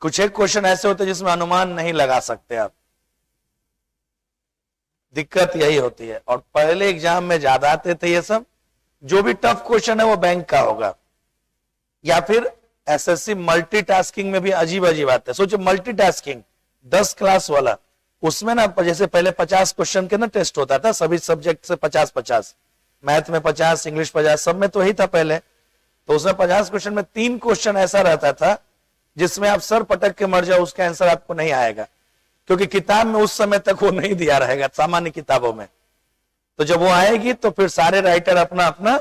कुछ एक क्वेश्चन ऐसे होते हैं जिसमें अनुमान नहीं लगा सकते आप, दिक्कत यही होती है। और पहले एग्जाम में ज्यादा आते थे ये सब। जो भी टफ क्वेश्चन है वो बैंक का होगा, या फिर एसएससी मल्टीटास्किंग में भी अजीब अजीब आते हैं। सोचो मल्टीटास्किंग 10 क्लास वाला, उसमें ना जैसे पहले 50 क्वेश्चन के ना टेस्ट होता था सभी सब्जेक्ट से 50-50, मैथ में 50, इंग्लिश 50, सब में तो यही था पहले। तो उसमें 50 क्वेश्चन में 3 क्वेश्चन ऐसा रहता था जिसमें आप सर पटक के मर जाओ, उसका आंसर आपको नहीं आएगा, क्योंकि किताब में उस समय तक वो नहीं दिया रहेगा सामान्य किताबों में। तो जब वो आएगी तो फिर सारे राइटर अपना अपना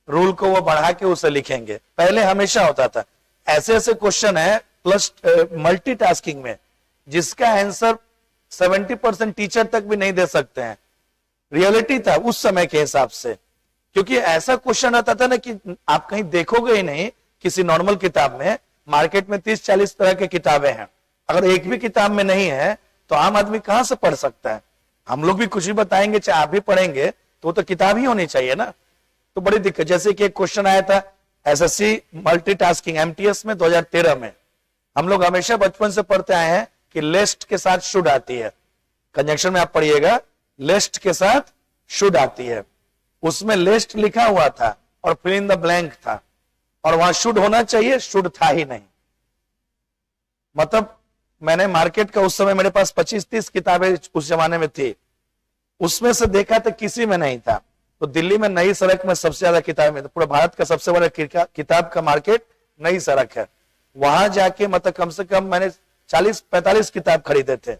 रूल को वो बढ़ा के उसे लिखेंगे। पहले हमेशा होता था ऐसे ऐसे क्वेश्चन है प्लस मल्टीटास्किंग में जिसका आंसर 70% टीचर तक भी नहीं दे सकते हैं। रियलिटी था उस समय के हिसाब से, क्योंकि ऐसा क्वेश्चन आता था ना कि आप कहीं देखोगे ही नहीं किसी नॉर्मल किताब में। मार्केट में 30-40 तरह की किताबें हैं, अगर एक भी किताब में नहीं है तो आम आदमी कहां से पढ़ सकता है? हम लोग भी कुछ भी बताएंगे, चाहे आप भी पढ़ेंगे, तो वो तो किताब ही होनी चाहिए ना। तो बड़ी दिक्कत, जैसे कि एक क्वेश्चन आया था एसएससी मल्टीटास्किंग एमटीएस में 2013 में। हम लोग हमेशा बचपन से पढ़ते आए हैं कि लेस्ट के साथ शुड आती है, कंजंक्शन में आप पढ़िएगा लेस्ट के साथ शुड आती है। उसमें लेस्ट लिखा हुआ था और फिल इन द ब्लैंक था, और वहां शुड होना चाहिए, शुड था ही नहीं। मतलब मैंने मार्केट का उस समय मेरे पास 25-30 किताबें उस जमाने में थी, उसमें से देखा तो किसी में नहीं था। तो दिल्ली में नई सड़क में सबसे ज्यादा किताबें, पूरा भारत का सबसे बड़ा किताब का मार्केट नई सड़क है। वहां जाके मतलब कम से कम मैंने 40-45 किताब खरीदे थे,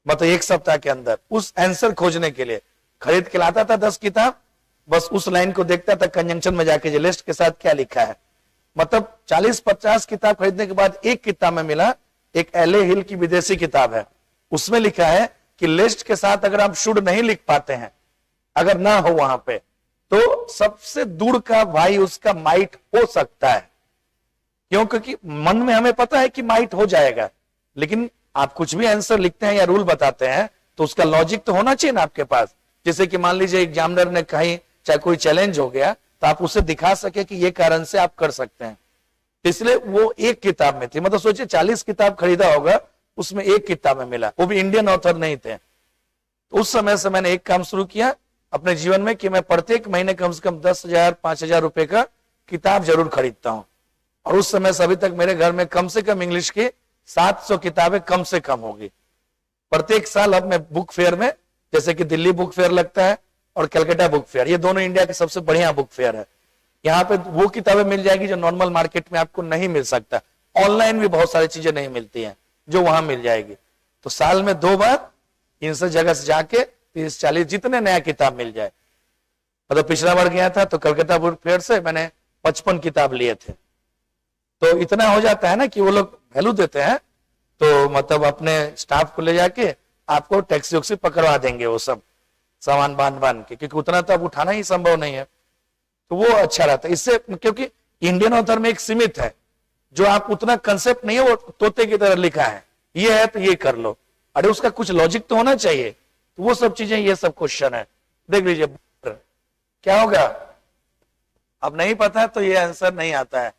मतलब एक सप्ताह के अंदर, उस आंसर खोजने के लिए। खरीद के लाता था 10 किताब, बस उस लाइन को देखता था कंजंक्शन में जाके जो लिस्ट के साथ क्या लिखा है। मतलब 40-50 किताब खरीदने के बाद एक किताब में मिला, एक एले हिल की विदेशी किताब है, उसमें लिखा है कि लिस्ट के साथ अगर आप शुड नहीं लिख पाते हैं, अगर ना हो वहां पे, तो सबसे दूर का भाई उसका माइट हो सकता है। क्यों? क्योंकि मन में हमें पता है कि माइट हो जाएगा, लेकिन आप कुछ भी आंसर लिखते हैं या रूल बताते हैं तो उसका लॉजिक तो होना चाहिए ना आपके पास। जैसे कि मान लीजिए एग्जामिनर ने कहीं चाहे कोई चैलेंज हो गया तो आप उसे दिखा सके कि ये कारण से आप कर सकते हैं। इसलिए वो एक किताब में थी। मतलब सोचिए 40 किताब खरीदा होगा, उसमें एक किताब में मिला, वो भी इंडियन ऑथर नहीं थे। तो उस समय से मैंने एक काम शुरू किया अपने जीवन में कि मैं प्रत्येक महीने कम से कम 10,000-5,000 रुपए का किताब जरूर खरीदता हूं। और उस समय से अभी तक मेरे घर में कम से कम इंग्लिश की 700 किताबें कम से कम होगी। प्रत्येक साल अब मैं बुक फेयर में, जैसे कि दिल्ली बुक फेयर लगता है और कलकत्ता बुक फेयर, ये दोनों इंडिया के सबसे बढ़िया बुक फेयर है। यहाँ पे वो किताबें मिल जाएगी जो नॉर्मल मार्केट में आपको नहीं मिल सकता। ऑनलाइन भी बहुत सारी चीजें नहीं मिलती हैं जो वहां मिल जाएगी। तो साल में 2 बार इन सब जगह से जाके 30-40 जितने नया किताब मिल जाए। मतलब पिछला बार गया था तो कलकत्ता बुक फेयर से मैंने 55 किताब लिए थे। तो इतना हो जाता है ना कि वो लोग वैल्यू देते हैं, तो मतलब अपने स्टाफ को ले जाके आपको टैक्सी वैक्सी पकड़वा देंगे वो सब सामान बांध के, क्योंकि उतना तो अब उठाना ही संभव नहीं है। तो वो अच्छा रहता है इससे, क्योंकि इंडियन ऑथर में एक सीमित है, जो आप उतना कंसेप्ट नहीं है, वो तोते की तरह लिखा है, ये है तो ये कर लो, अरे उसका कुछ लॉजिक तो होना चाहिए। तो वो सब चीजें, ये सब क्वेश्चन है। देख लीजिए क्या होगा, अब नहीं पता है तो ये आंसर नहीं आता है।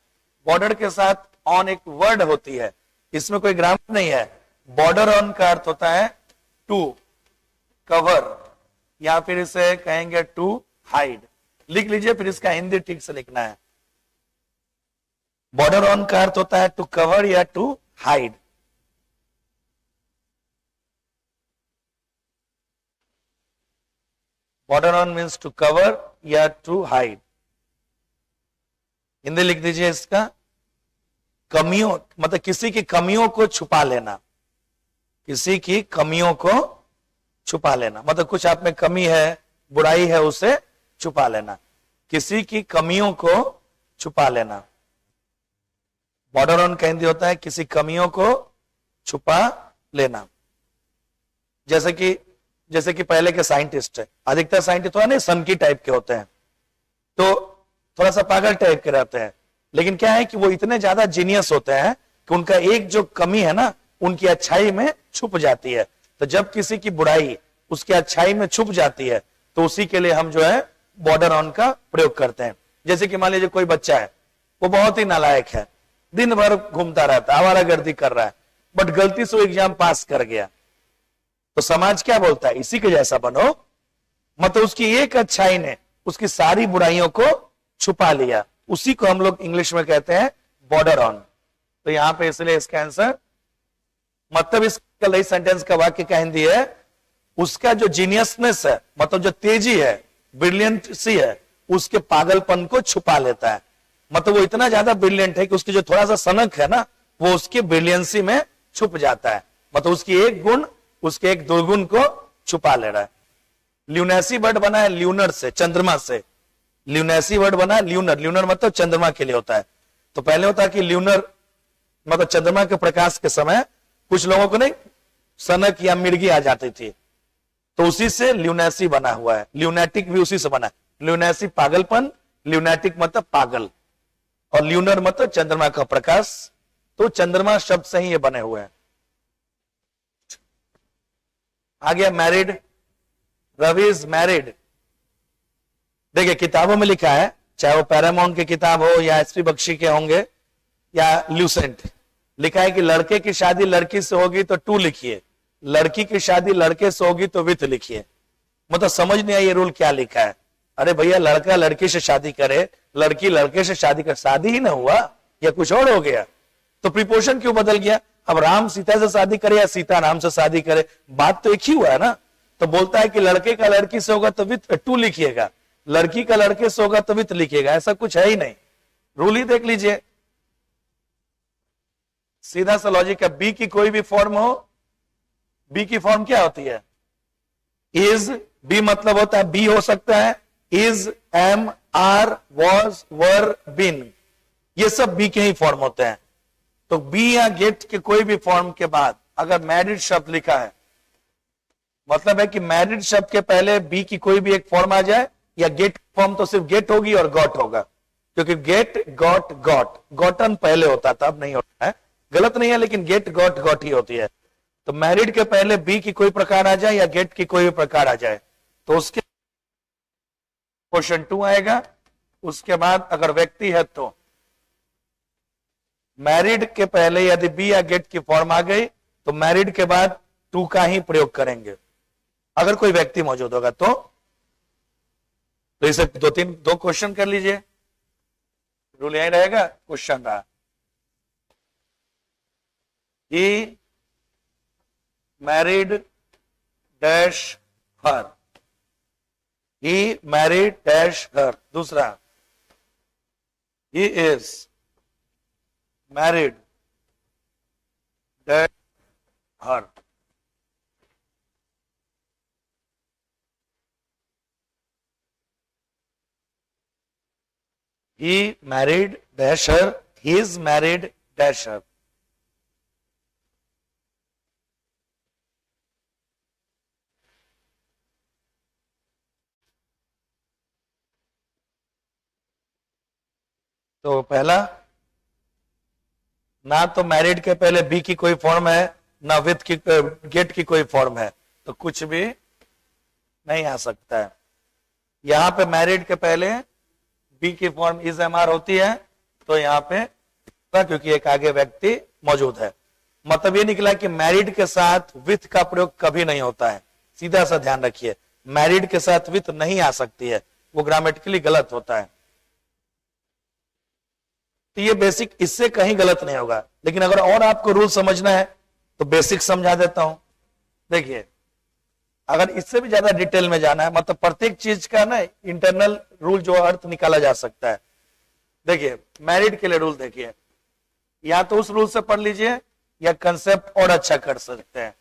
बॉर्डर के साथ ऑन एक वर्ड होती है, इसमें कोई ग्रामर नहीं है। बॉर्डर ऑन का अर्थ होता है टू कवर, या फिर इसे कहेंगे टू हाइड। लिख लीजिए, फिर इसका हिंदी ठीक से लिखना है। बॉर्डर ऑन का अर्थ होता है टू कवर या to hide. Border on means to cover या टू हाइड। हिंदी लिख दीजिए इसका, कमियों मतलब किसी की कमियों को छुपा लेना। किसी की कमियों को छुपा लेना, मतलब कुछ आप में कमी है, बुराई है, उसे छुपा लेना, किसी की कमियों को छुपा लेना। बॉर्डर ऑन का हिंदी होता है किसी कमियों को छुपा लेना। जैसे कि पहले के साइंटिस्ट है, अधिकतर साइंटिस्ट तो है ना सन की टाइप के होते हैं, तो थोड़ा सा पागल टाइप के रहते हैं, लेकिन क्या है कि वो इतने ज्यादा जीनियस होते हैं कि उनका एक जो कमी है ना, उनकी अच्छाई में छुप जाती है। तो जब किसी की बुराई उसकी अच्छाई में छुप जाती है, तो उसी के लिए हम जो है बॉर्डर ऑन का प्रयोग करते हैं। जैसे कि मान लीजिए कोई बच्चा है, वो बहुत ही नालायक है, दिन भर घूमता रहता है, आवारागर्दी कर रहा है, बट गलती से वो एग्जाम पास कर गया, तो समाज क्या बोलता है, इसी के जैसा बनो। मतलब उसकी एक अच्छाई ने उसकी सारी बुराइयों को छुपा लिया, उसी को हम लोग इंग्लिश में कहते हैं बॉर्डर ऑन। तो यहां पे इसलिए इसका आंसर, मतलब इसका लई सेंटेंस का वाक्य का हिंदी है, उसका जो जीनियसनेस है, मतलब जो तेजी है, ब्रिलियंसी है, उसके पागलपन को छुपा लेता है। मतलब वो इतना ज्यादा ब्रिलियंट है कि उसकी जो थोड़ा सा सनक है ना, वो उसकी ब्रिलियंसी में छुप जाता है। मतलब उसकी एक गुण उसके एक दुर्गुण को छुपा ले रहा है। ल्यूनेसी वर्ड बना है ल्यूनर से, चंद्रमा से। ल्यूनेसी वर्ड बना है ल्यूनर, ल्यूनर मतलब चंद्रमा के लिए होता है। तो पहले होता है कि ल्यूनर मतलब चंद्रमा के प्रकाश के समय कुछ लोगों को नहीं सनक या मिर्गी आ जाती थी, तो उसी से ल्यूनेसी बना हुआ है। ल्यूनेटिक भी उसी से बना है। ल्यूनेसी पागलपन, ल्यूनेटिक मतलब पागल, और ल्यूनर मतलब चंद्रमा का प्रकाश। तो चंद्रमा शब्द से ही ये बने हुए हैं। आ गया मैरिड, रवि इज मैरिड। देखिए किताबों में लिखा है, चाहे वो पैरामाउंट की किताब हो या एसपी बख्शी के होंगे या ल्यूसेंट, लिखा है कि लड़के की शादी लड़की से होगी तो टू लिखिए, लड़की की शादी लड़के से होगी तो विथ लिखिए। मतलब समझ नहीं आई ये रूल क्या लिखा है। अरे भैया, लड़का लड़की से शादी करे, लड़की लड़के से शादी करे, शादी ही ना हुआ या कुछ और हो गया, तो प्रीपोजिशन क्यों बदल गया? अब राम सीता से शादी करे या सीता राम से शादी करे, बात तो एक ही हुआ है ना। तो बोलता है कि लड़के का लड़की से होगा तो विथ टू लिखिएगा, लड़की का लड़के से होगा तो विथ लिखिएगा। ऐसा कुछ है ही नहीं, रूल ही देख लीजिए, सीधा सा लॉजिक है। बी की कोई भी फॉर्म हो, बी की फॉर्म क्या होती है? इज, बी मतलब होता है बी हो सकता है, इज, एम, आर, वॉज, वर, बिन, ये सब बी के ही फॉर्म होते हैं। तो बी या गेट के कोई भी फॉर्म के बाद अगर मैरिड शब्द लिखा है, मतलब है कि मैरिड शब्द के पहले बी की कोई भी एक फॉर्म आ जाए, या गेट फॉर्म तो सिर्फ गेट होगी और गॉट होगा, क्योंकि गेट, गॉट, गॉट, गॉटन पहले होता था, अब नहीं होता है, गलत नहीं है, लेकिन गेट, गॉट, गॉट ही होती है। तो मैरिड के पहले बी की कोई प्रकार आ जाए या गेट की कोई भी प्रकार आ जाए, तो उसके क्वेश्चन 2 आएगा। उसके बाद अगर व्यक्ति है तो मैरिड के पहले यदि बी या गेट की फॉर्म आ गई तो मैरिड के बाद टू का ही प्रयोग करेंगे। अगर कोई व्यक्ति मौजूद होगा तो इसे दो क्वेश्चन कर लीजिए, रूल यही रहेगा। क्वेश्चन रहा, he married dash her, he married dash her. दूसरा, he is married dash her. He married dash her, he is married dash her. तो पहला, ना तो मैरिड के पहले बी की कोई फॉर्म है, ना विथ की गेट की कोई फॉर्म है, तो कुछ भी नहीं आ सकता है। यहां पे मैरिड के पहले बी की फॉर्म इज एम आर होती है, तो यहां पे क्योंकि एक आगे व्यक्ति मौजूद है। मतलब ये निकला कि मैरिड के साथ विथ का प्रयोग कभी नहीं होता है। सीधा सा ध्यान रखिए, मैरिड के साथ विथ नहीं आ सकती है, वो ग्रामेटिकली गलत होता है। तो ये बेसिक इससे कहीं गलत नहीं होगा, लेकिन अगर और आपको रूल समझना है तो बेसिक समझा देता हूं। देखिए, अगर इससे भी ज्यादा डिटेल में जाना है, मतलब प्रत्येक चीज का ना इंटरनल रूल जो अर्थ निकाला जा सकता है। देखिए, मैरिड के लिए रूल देखिए, या तो उस रूल से पढ़ लीजिए या कंसेप्ट और अच्छा कर सकते हैं।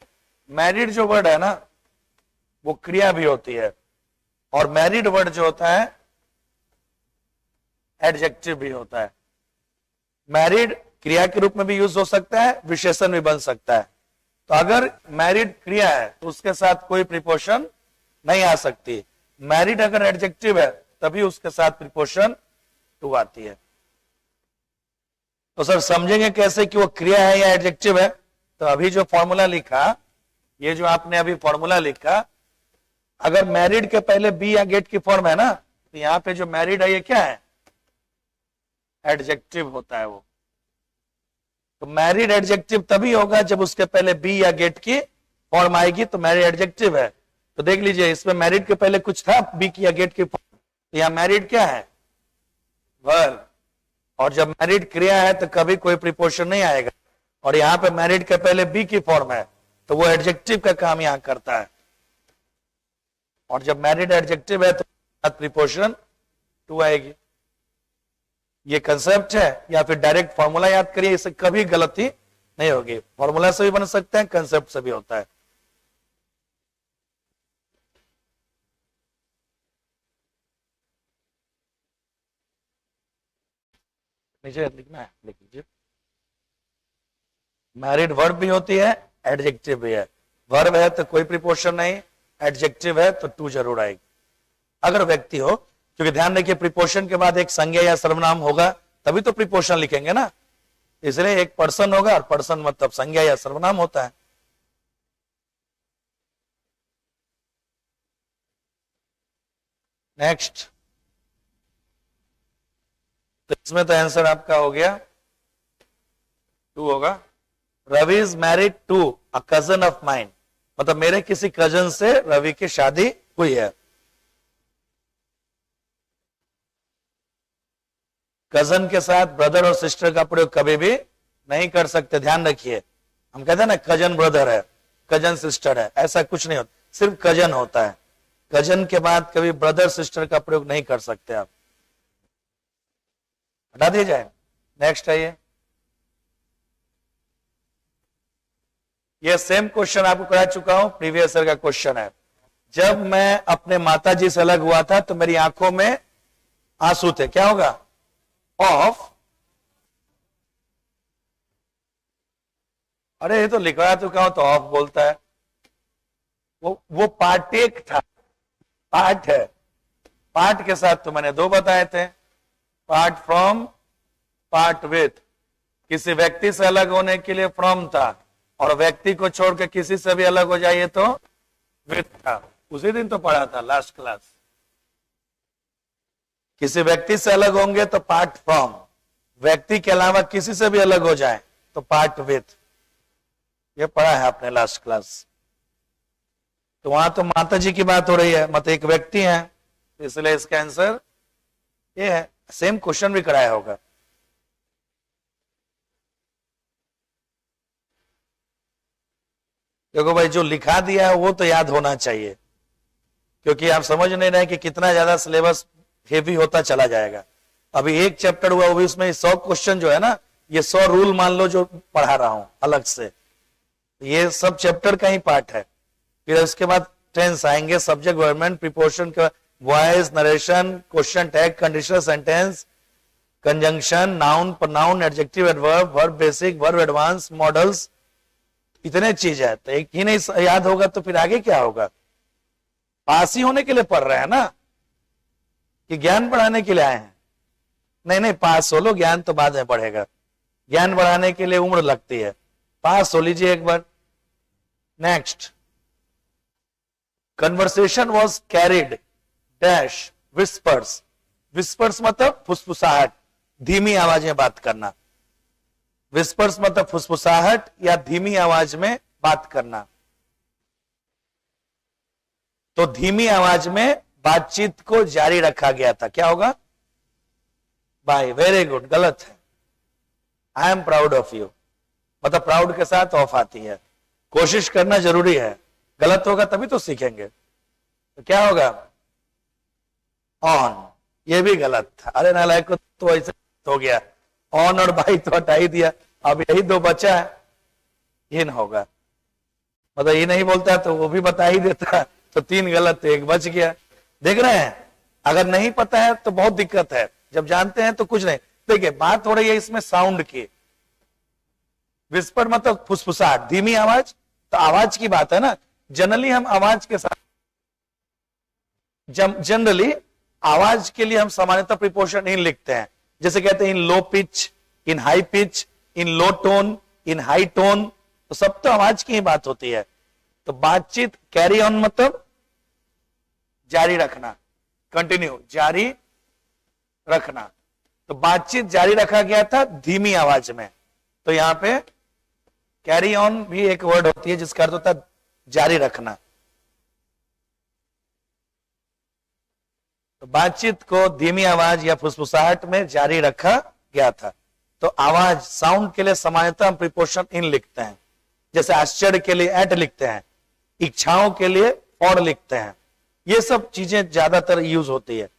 मैरिड जो वर्ड है ना वो क्रिया भी होती है, और मैरिड वर्ड जो होता है एडजेक्टिव भी होता है। मैरिड क्रिया के रूप में भी यूज हो सकता है, विशेषण भी बन सकता है। तो अगर मैरिड क्रिया है तो उसके साथ कोई प्रीपोजिशन नहीं आ सकती। मैरिड अगर एडजेक्टिव है तभी उसके साथ प्रीपोजिशन टू आती है। तो सर समझेंगे कैसे कि वो क्रिया है या एडजेक्टिव है? तो अभी जो फॉर्मूला लिखा, ये जो आपने अभी फॉर्मूला लिखा, अगर मैरिड के पहले बी या गेट की फॉर्म है ना, तो यहां पे जो मैरिड है ये क्या है? एडजेक्टिव होता है वो। तो मैरिड एडजेक्टिव तभी होगा जब उसके पहले बी या गेट की फॉर्म आएगी, तो मैरिड एडजेक्टिव है। तो देख लीजिए इसमें मैरिड के पहले कुछ था बी की या गेट की फॉर्म, तो यहां मैरिड क्या है? वर्ब। और जब मैरिड क्रिया है तो कभी कोई प्रीपोजिशन नहीं आएगा, और यहां पे मैरिड के पहले बी की फॉर्म है तो वो एडजेक्टिव का काम यहां करता है। और जब मैरिड एडजेक्टिव है तो प्रीपोजिशन टू आएगी। ये कंसेप्ट है, या फिर डायरेक्ट फॉर्मूला याद करिए, इससे कभी गलती नहीं होगी। फॉर्मूला से भी बन सकते हैं, कंसेप्ट से भी होता है। नीचे लिखना है, लिख लीजिए। मैरिड वर्ब भी होती है, एडजेक्टिव भी है। वर्ब है तो कोई प्रीपोजिशन नहीं, एडजेक्टिव है तो टू जरूर आएगी अगर व्यक्ति हो। क्योंकि ध्यान रखिए प्रीपोजिशन के बाद एक संज्ञा या सर्वनाम होगा तभी तो प्रीपोजिशन लिखेंगे ना, इसलिए एक पर्सन होगा, और पर्सन मतलब संज्ञा या सर्वनाम होता है। नेक्स्ट, तो इसमें तो आंसर आपका हो गया टू होगा। Ravi is married to a cousin of mine, मतलब मेरे किसी कजन से रवि की शादी हुई है। कजन के साथ ब्रदर और सिस्टर का प्रयोग कभी भी नहीं कर सकते, ध्यान रखिए। हम कहते हैं ना कजन ब्रदर है, कजन सिस्टर है, ऐसा कुछ नहीं होता, सिर्फ कजन होता है। कजन के बाद कभी ब्रदर सिस्टर का प्रयोग नहीं कर सकते आप, हटा दिया जाए। नेक्स्ट आइए, ये सेम क्वेश्चन आपको करा चुका हूं, प्रीवियस ईयर का क्वेश्चन है। जब मैं अपने माताजी से अलग हुआ था तो मेरी आंखों में आंसू थे, क्या होगा? ऑफ। अरे ये तो लिखवा चुका हूं तो ऑफ बोलता है। वो पार्ट एक था, पार्ट है। पार्ट के साथ तो मैंने दो बताए थे, पार्ट फ्रॉम, पार्ट विथ। किसी व्यक्ति से अलग होने के लिए फ्रॉम था, और व्यक्ति को छोड़ के किसी से भी अलग हो जाइए तो विथ था। उसी दिन तो पढ़ा था लास्ट क्लास। किसी व्यक्ति से अलग होंगे तो पार्ट फ्रॉम, व्यक्ति के अलावा किसी से भी अलग हो जाए तो पार्ट विथ। ये पढ़ा है आपने लास्ट क्लास। तो वहां तो माता जी की बात हो रही है, मतलब एक व्यक्ति है, इसलिए इसका आंसर ये है। सेम क्वेश्चन भी कराया होगा। देखो भाई, जो लिखा दिया है वो तो याद होना चाहिए, क्योंकि आप समझ नहीं रहे कि कितना ज्यादा सिलेबस हेवी होता चला जाएगा। अभी एक चैप्टर हुआ, वो भी उसमें 100 क्वेश्चन जो है ना, ये 100 रूल मान लो जो पढ़ा रहा हूं अलग से, ये सब चैप्टर का ही पार्ट है। फिर उसके बाद टेंस आएंगे, सब्जेक्ट वर्ब प्रीपोजिशन के, voice, narration, question tag, conditional sentence, conjunction, noun, pronoun, adjective, adverb, verb basic, verb advance, models, इतने चीज है। तो एक ही नहीं याद होगा तो फिर आगे क्या होगा? पास ही होने के लिए पढ़ रहे हैं ना, कि ज्ञान बढ़ाने के लिए आए हैं? नहीं नहीं, पास हो लो, ज्ञान तो बाद में बढ़ेगा। ज्ञान बढ़ाने के लिए उम्र लगती है, पास हो लीजिए एक बार। Next, conversation was carried dash whispers. Whispers मतलब फुसफुसाहट, धीमी आवाज में बात करना। विस्पर्स मतलब फुसफुसाहट या धीमी आवाज में बात करना। तो धीमी आवाज में बातचीत को जारी रखा गया था, क्या होगा? By, very good. गलत है। I am proud of you, मतलब प्राउड के साथ ऑफ आती है। कोशिश करना जरूरी है, गलत होगा तभी तो सीखेंगे। तो क्या होगा? ऑन। ये भी गलत था। अरे नालायक को तो ऐसे हो गया, ऑन और बाई तो हटा ही दिया, अब यही दो बचा है, इन होगा। मतलब ये नहीं बोलता तो वो भी बता ही देता, तो 3 गलत तो 1 बच गया। देख रहे हैं, अगर नहीं पता है तो बहुत दिक्कत है, जब जानते हैं तो कुछ नहीं। देखिए बात हो रही है इसमें साउंड की, विस्पर मतलब फुसफुसाहट, धीमी आवाज, तो आवाज की बात है ना। जनरली हम आवाज के साथ, जनरली आवाज के लिए हम सामान्यतः प्रीपोजिशन इन लिखते हैं, जैसे कहते हैं in low pitch, in high pitch, in low tone, in high tone, तो सब तो आवाज की ही बात होती है। तो बातचीत कैरी ऑन मतलब जारी रखना, कंटिन्यू, जारी रखना। तो बातचीत जारी रखा गया था धीमी आवाज में, तो यहां पे कैरी ऑन भी एक वर्ड होती है जिसका अर्थ होता है जारी रखना। तो बातचीत को धीमी आवाज या फुसफुसाहट में जारी रखा गया था। तो आवाज साउंड के लिए सामान्यतः हम प्रीपोजिशन इन लिखते हैं, जैसे आश्चर्य के लिए एट लिखते हैं, इच्छाओं के लिए और लिखते हैं, ये सब चीजें ज्यादातर यूज होती है।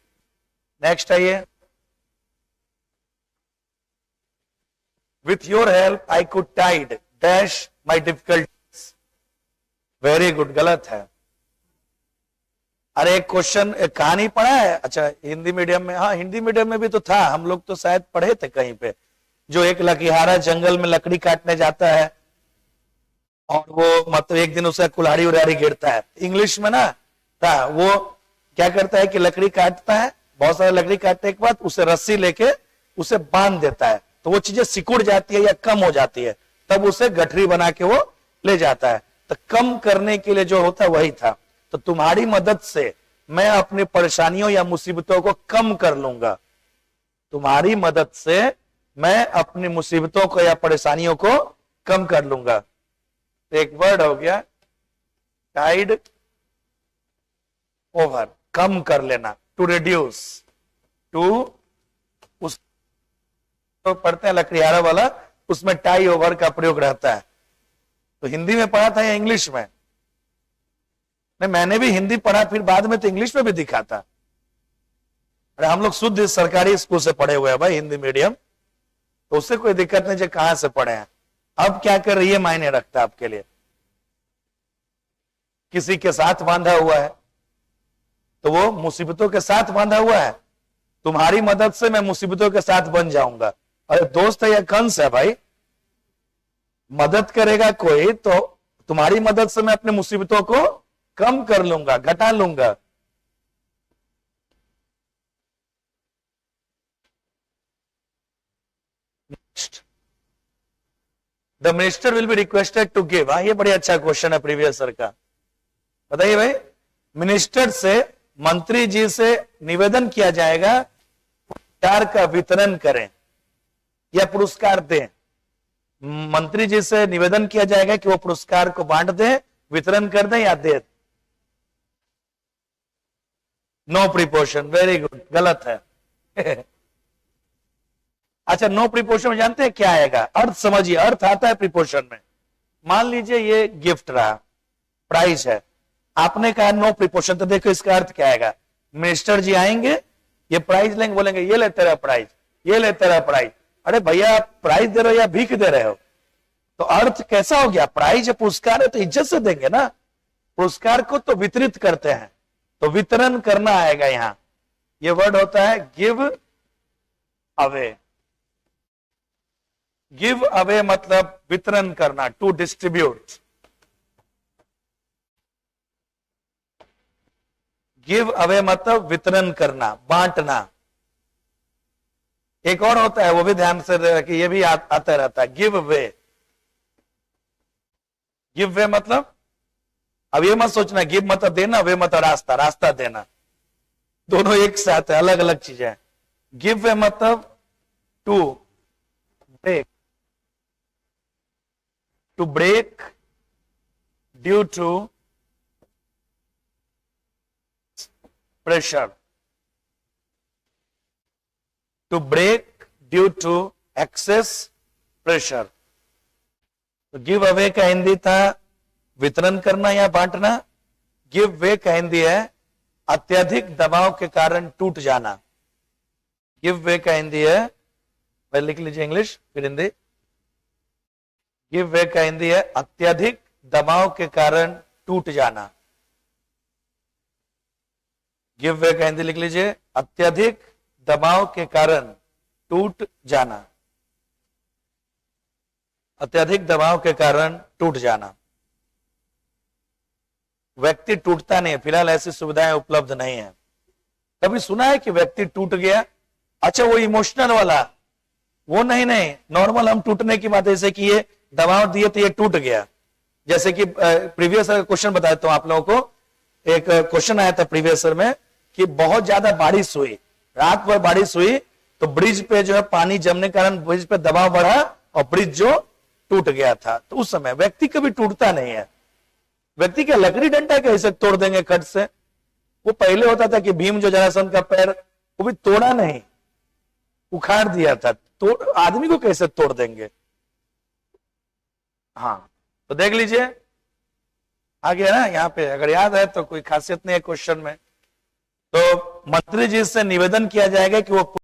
नेक्स्ट आइए, with your help I could tide dash my difficulties. Very good, गलत है। अरे एक क्वेश्चन, एक कहानी पढ़ा है, अच्छा हिंदी मीडियम में, हाँ हिंदी मीडियम में भी तो था, हम लोग तो शायद पढ़े थे कहीं पे, जो एक लकीहारा जंगल में लकड़ी काटने जाता है और वो मतलब एक दिन उसे कुल्हाड़ी उड़ाड़ी गिरता है, इंग्लिश में ना था। वो क्या करता है कि लकड़ी काटता है, बहुत सारा लकड़ी काटने के बाद उसे रस्सी लेके उसे बांध देता है, तो वो चीजें सिकुड़ जाती है या कम हो जाती है, तब उसे गठरी बना के वो ले जाता है। तो कम करने के लिए जो होता है वही था। तो तुम्हारी मदद से मैं अपनी परेशानियों या मुसीबतों को कम कर लूंगा, तुम्हारी मदद से मैं अपनी मुसीबतों को या परेशानियों को कम कर लूंगा। तो एक वर्ड हो गया टाइड ओवर, कम कर लेना, टू रिड्यूस, टू, उस तो पढ़ते हैं लकड़ियारा वाला, उसमें टाई ओवर का प्रयोग रहता है। तो हिंदी में पढ़ा था या इंग्लिश में? नहीं, मैंने भी हिंदी पढ़ा, फिर बाद में तो इंग्लिश में भी दिखा था। अरे हम लोग शुद्ध सरकारी स्कूल से पढ़े हुए हैं भाई, हिंदी मीडियम, तो उससे कोई दिक्कत नहीं जो कहां से पढ़े हैं। अब क्या कर रही है मायने रखता है आपके लिए। किसी के साथ बांधा हुआ है तो वो मुसीबतों के साथ बांधा हुआ है, तुम्हारी मदद से मैं मुसीबतों के साथ बन जाऊंगा। अरे दोस्त है या कंस है भाई, मदद करेगा कोई तो तुम्हारी मदद से मैं अपनी मुसीबतों को कम कर लूंगा, घटा लूंगा। The minister will be requested to give, ये बड़े अच्छा क्वेश्चन है प्रीवियस सर का। बताइए भाई, मिनिस्टर से, मंत्री जी से निवेदन किया जाएगा पुरस्कार का वितरण करें या पुरस्कार दें। मंत्री जी से निवेदन किया जाएगा कि वो पुरस्कार को बांट दें, वितरण कर दें या दे। नो प्रीपोजिशन, वेरी गुड, गलत है। अच्छा, नो प्रीपोजिशन में जानते हैं क्या आएगा? अर्थ समझिए, अर्थ आता है प्रीपोजिशन में। मान लीजिए ये गिफ्ट रहा, प्राइज है, आपने कहा नो प्रीपोजिशन, तो देखो इसका अर्थ क्या आएगा। मिनिस्टर जी आएंगे, ये प्राइज लेंगे, बोलेंगे ये लेते रहे प्राइज, ये लेते रहे प्राइज। अरे भैया आप प्राइज दे रहे हो या भीख दे रहे हो? तो अर्थ कैसा हो गया? प्राइज पुरस्कार है तो इज्जत से देंगे ना, पुरस्कार को तो वितरित करते हैं, तो वितरण करना आएगा यहां। ये वर्ड होता है गिव अवे। गिव अवे मतलब वितरण करना, टू डिस्ट्रीब्यूट। गिव अवे मतलब वितरण करना, बांटना। एक और होता है, वो भी ध्यान से रखिए, ये भी आता रहता है, गिव वे। गिव वे मतलब, अब ये मत सोचना गिव मतलब देना, वे मतलब रास्ता, रास्ता देना, दोनों एक साथ है, अलग अलग चीजें। गिव वे मतलब to break, to break due to pressure, to break due to excess pressure. तो गिव अवे का हिंदी था वितरण करना या बांटना, गिव वे का हिंदी है अत्यधिक दबाव के कारण टूट जाना। गिव वे का हिंदी है, पहले लिख लीजिए इंग्लिश फिर हिंदी। गिव वे का हिंदी है अत्यधिक दबाव के कारण टूट जाना। गिव वे का हिंदी लिख लीजिए, अत्यधिक दबाव के कारण टूट जाना। अत्यधिक दबाव के कारण टूट जाना। व्यक्ति टूटता नहीं है, फिलहाल ऐसी सुविधाएं उपलब्ध नहीं है। कभी सुना है कि व्यक्ति टूट गया? अच्छा, वो इमोशनल वाला, वो नहीं, नॉर्मल हम टूटने की बात, जैसे कि ये दबाव दिए तो ये टूट गया। जैसे कि प्रीवियस क्वेश्चन बता देता हूं आप लोगों को। एक क्वेश्चन आया था प्रीवियस में कि बहुत ज्यादा बारिश हुई, रात भर बारिश हुई, तो ब्रिज पे जो है पानी जमने के कारण ब्रिज पे दबाव बढ़ा और ब्रिज जो टूट गया था। तो उस समय व्यक्ति कभी टूटता नहीं है। व्यक्ति का लकड़ी डंडा कैसे तोड़ देंगे खट से? वो पहले होता था कि भीम जो जरासंध का पैर, वो भी तोड़ा नहीं, उखाड़ दिया था। तो आदमी को कैसे तोड़ देंगे? हाँ, तो देख लीजिए आ गया ना यहाँ पे, अगर याद है तो कोई खासियत नहीं है क्वेश्चन में। तो मंत्री जी से निवेदन किया जाएगा कि वो